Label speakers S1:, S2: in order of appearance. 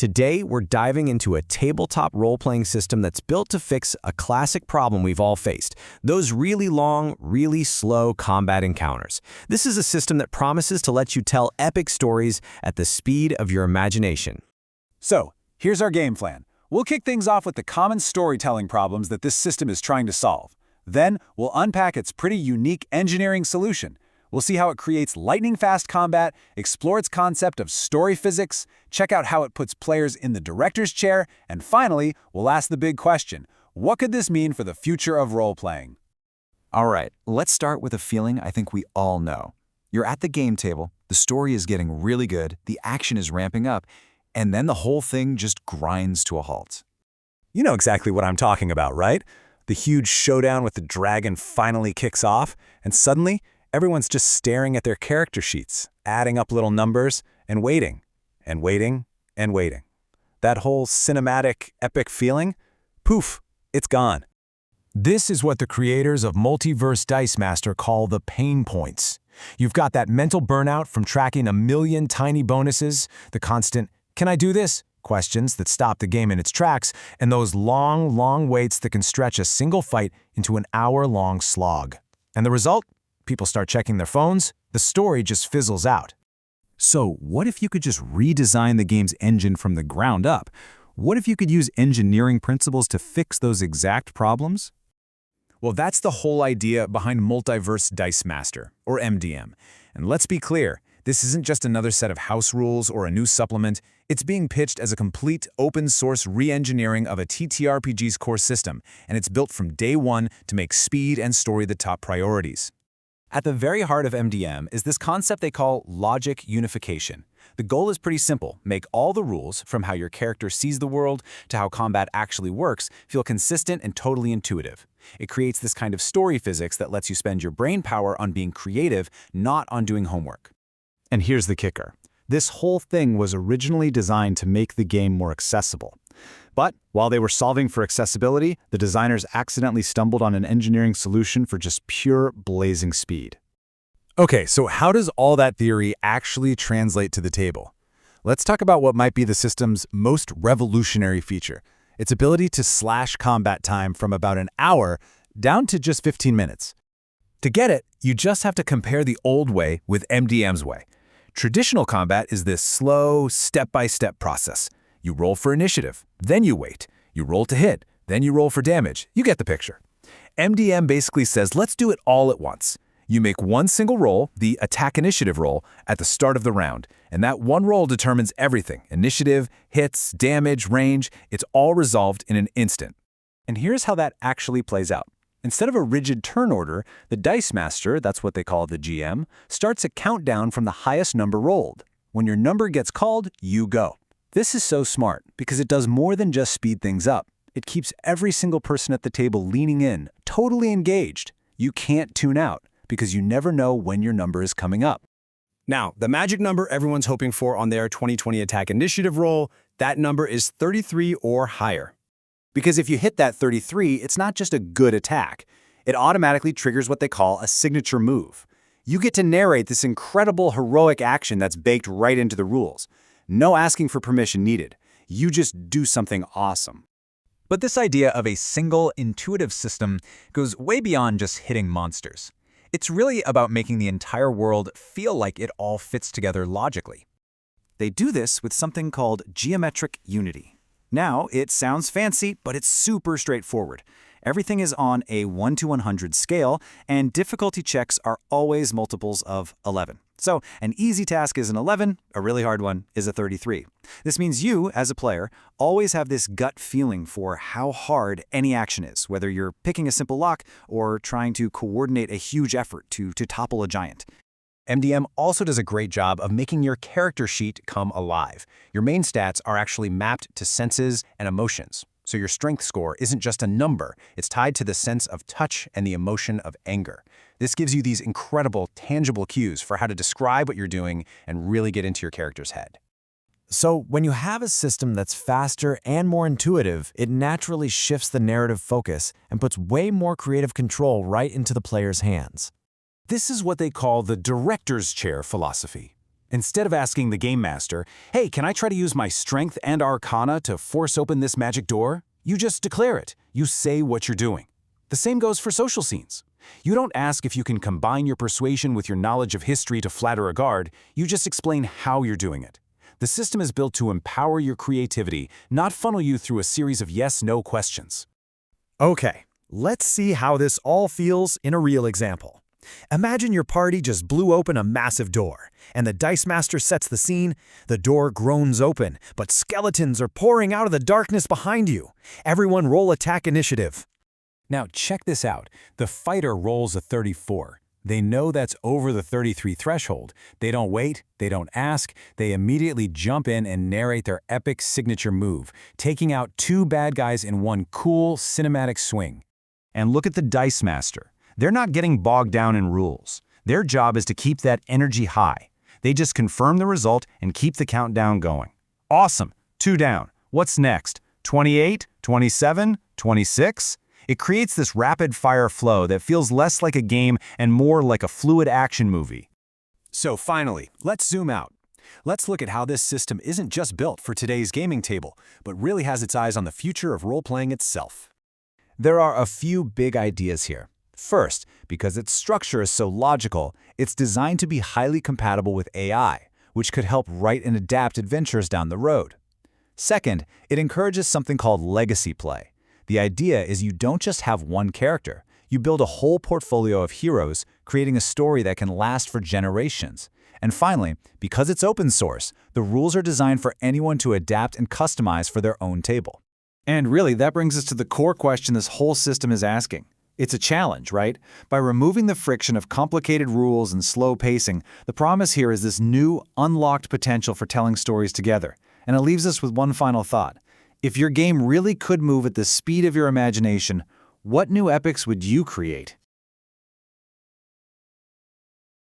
S1: Today, we're diving into a tabletop role-playing system that's built to fix a classic problem we've all faced, those really long, really slow combat encounters. This is a system that promises to let you tell epic stories at the speed of your imagination.
S2: So, here's our game plan. We'll kick things off with the common storytelling problems that this system is trying to solve. Then, we'll unpack its pretty unique engineering solution. We'll see how it creates lightning-fast combat, explore its concept of story physics, check out how it puts players in the director's chair, and finally, we'll ask the big question: what could this mean for the future of role-playing?
S3: All right, let's start with a feeling I think we all know. You're at the game table, the story is getting really good, the action is ramping up, and then the whole thing just grinds to a halt.
S2: You know exactly what I'm talking about, right? The huge showdown with the dragon finally kicks off, and suddenly, everyone's just staring at their character sheets, adding up little numbers, and waiting, and waiting, and waiting. That whole cinematic, epic feeling, poof, it's gone.
S4: This is what the creators of Multiverse Dice Master call the pain points. You've got that mental burnout from tracking a million tiny bonuses, the constant, "Can I do this?" questions that stop the game in its tracks, and those long, long waits that can stretch a single fight into an hour-long slog. And the result? People start checking their phones, the story just fizzles out.
S2: So what if you could just redesign the game's engine from the ground up? What if you could use engineering principles to fix those exact problems? Well, that's the whole idea behind Multiverse Dice Master, or MDM. And let's be clear, this isn't just another set of house rules or a new supplement. It's being pitched as a complete open-source re-engineering of a TTRPG's core system, and it's built from day one to make speed and story the top priorities. At the very heart of MDM is this concept they call logic unification. The goal is pretty simple: make all the rules, from how your character sees the world to how combat actually works, feel consistent and totally intuitive. It creates this kind of story physics that lets you spend your brain power on being creative, not on doing homework. And here's the kicker. This whole thing was originally designed to make the game more accessible. But while they were solving for accessibility, the designers accidentally stumbled on an engineering solution for just pure blazing speed. Okay, so how does all that theory actually translate to the table? Let's talk about what might be the system's most revolutionary feature: its ability to slash combat time from about an hour down to just 15 minutes. To get it, you just have to compare the old way with MDM's way. Traditional combat is this slow, step-by-step process. You roll for initiative, then you wait. You roll to hit, then you roll for damage. You get the picture. MDM basically says, let's do it all at once. You make one single roll, the attack initiative roll, at the start of the round, and that one roll determines everything: initiative, hits, damage, range. It's all resolved in an instant. And here's how that actually plays out. Instead of a rigid turn order, the Dice Master, that's what they call the GM, starts a countdown from the highest number rolled. When your number gets called, you go. This is so smart because it does more than just speed things up. It keeps every single person at the table leaning in, totally engaged. You can't tune out because you never know when your number is coming up.
S1: Now, the magic number everyone's hoping for on their 2020 attack initiative roll, that number is 33 or higher.
S2: Because if you hit that 33, it's not just a good attack. It automatically triggers what they call a signature move. You get to narrate this incredible heroic action that's baked right into the rules. No asking for permission needed. You just do something awesome.
S3: But this idea of a single, intuitive system goes way beyond just hitting monsters. It's really about making the entire world feel like it all fits together logically.
S2: They do this with something called geometric unity. Now, it sounds fancy, but it's super straightforward. Everything is on a 1 to 100 scale, and difficulty checks are always multiples of 11. So, an easy task is an 11, a really hard one is a 33. This means you, as a player, always have this gut feeling for how hard any action is, whether you're picking a simple lock or trying to coordinate a huge effort to topple a giant.
S1: MDM also does a great job of making your character sheet come alive. Your main stats are actually mapped to senses and emotions. So your strength score isn't just a number, it's tied to the sense of touch and the emotion of anger. This gives you these incredible, tangible cues for how to describe what you're doing and really get into your character's head.
S4: So when you have a system that's faster and more intuitive, it naturally shifts the narrative focus and puts way more creative control right into the player's hands. This is what they call the director's chair philosophy.
S2: Instead of asking the game master, hey, can I try to use my strength and arcana to force open this magic door? You just declare it. You say what you're doing. The same goes for social scenes. You don't ask if you can combine your persuasion with your knowledge of history to flatter a guard, you just explain how you're doing it. The system is built to empower your creativity, not funnel you through a series of yes-no questions.
S4: Okay, let's see how this all feels in a real example. Imagine your party just blew open a massive door, and the Dice Master sets the scene. The door groans open, but skeletons are pouring out of the darkness behind you. Everyone roll attack initiative.
S2: Now check this out. The fighter rolls a 34. They know that's over the 33 threshold. They don't wait, they don't ask, they immediately jump in and narrate their epic signature move, taking out 2 bad guys in one cool cinematic swing.
S3: And look at the Dice Master. They're not getting bogged down in rules. Their job is to keep that energy high. They just confirm the result and keep the countdown going. Awesome, 2 down. What's next? 28, 27, 26? It creates this rapid-fire flow that feels less like a game and more like a fluid action movie.
S2: So finally, let's zoom out. Let's look at how this system isn't just built for today's gaming table, but really has its eyes on the future of role-playing itself.
S3: There are a few big ideas here. First, because its structure is so logical, it's designed to be highly compatible with AI, which could help write and adapt adventures down the road. Second, it encourages something called legacy play. The idea is you don't just have one character. You build a whole portfolio of heroes, creating a story that can last for generations. And finally, because it's open source, the rules are designed for anyone to adapt and customize for their own table. And really, that brings us to the core question this whole system is asking. It's a challenge, right? By removing the friction of complicated rules and slow pacing, the promise here is this new, unlocked potential for telling stories together. And it leaves us with one final thought. If your game really could move at the speed of your imagination, what new epics would you create?